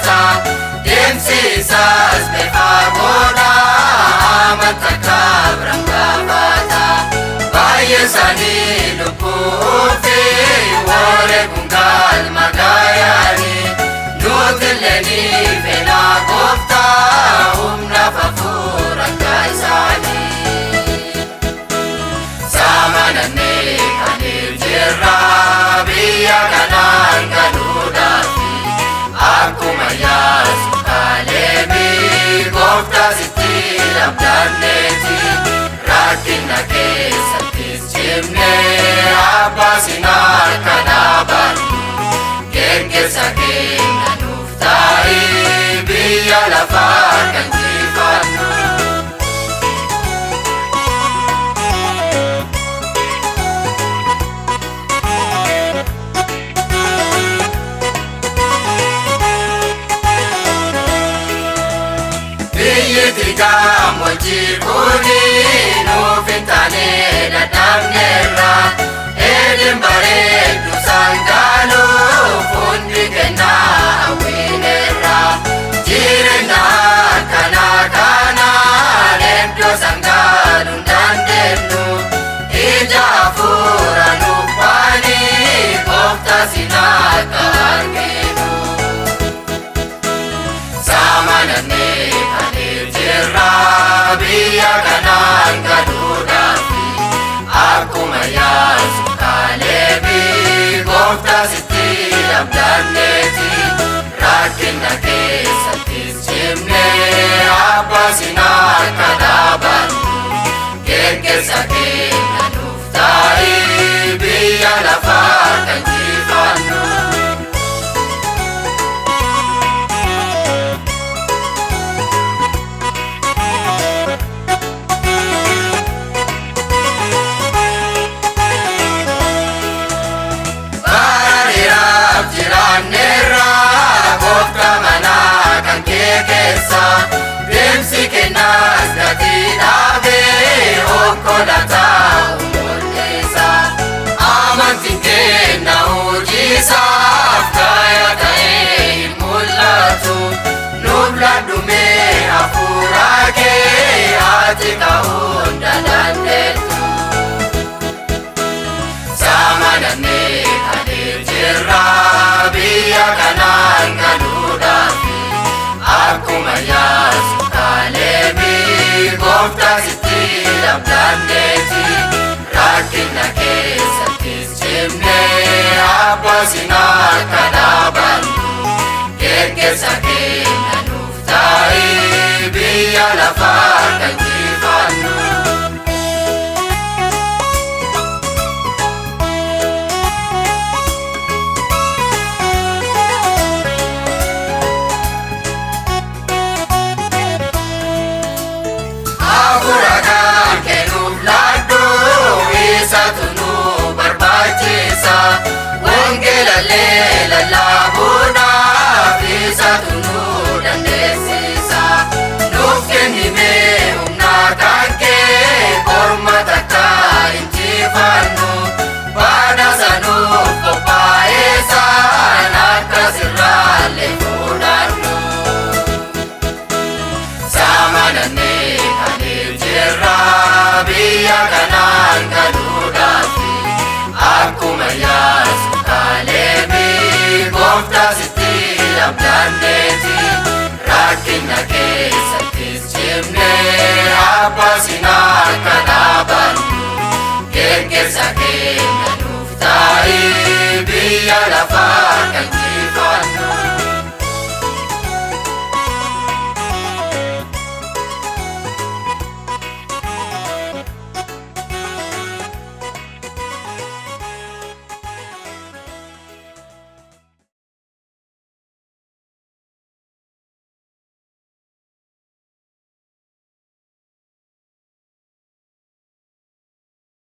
fakkaata deemsi isaas beekamoodha amanta kabran gaafata baay'ee isaanii lubbuu fi wareeguun galma gaayaanii nutillee ni feena gooftaa humna hafuura isaanii saamanannee kan jirra biyya kanaan galuudhaafi akkuma Iyyaasuu Kaalebii gooftaa sitti abdanneeti rakkina keessattis cimnee abbaa sin harka dhaabannu geggeessa keenya nuuf ta'i biyya lafaa kan jifannu. Gammoojjii kuni nuuf hin taane dadhabneerra edin bareedu sangaaluuf hundi kennaa hawwineerra jireenya akkanaa kanaan iddoo sangaaluun dandeenyu ija hafuura nuuf baanii gooftaa sin akka arginu saamanannee biyya kanaan galuudhaafi akkuma Iyyaasuu Kaalebii gooftaa sitti abdanneeti rakkina keessattis cimnee abbaa sin harka dhaabannu geggeessa keenya nuuf ta'i biyya lafaa kan jifannu. Deemsi kennaas gatii dhaabee onkolataa mul'isa amantiin kenna hojiisaaf gaaya ta'ee hin mul'atu nuuf laddumee hafuura kee ati ka'uun dandeettu saamanannee kan jirra biyya kanaan galuudhaafi akkuma Iyyaasuu Kaalebii gooftaa sitti abdanneeti rakkina keessattis cimnee abbaa sin harka dhaabannu geggeessa keenya nuuf ta'i biyya lafaa kan jifannu. Wangeelallee lallaabuudhaaf isatu nu dandeessisa nuuf kennimee humna kan kee korma takka injifannu badhaasa nuuf qophaa'eesaan akka sirraallee fudhannu saamanannee kan jirra biyya kanaan galuudhaafi akkuma Iyyaasuu Kaalebii gooftaa sitti abdanneeti rakkina keessattis cimnee abbaa sin harka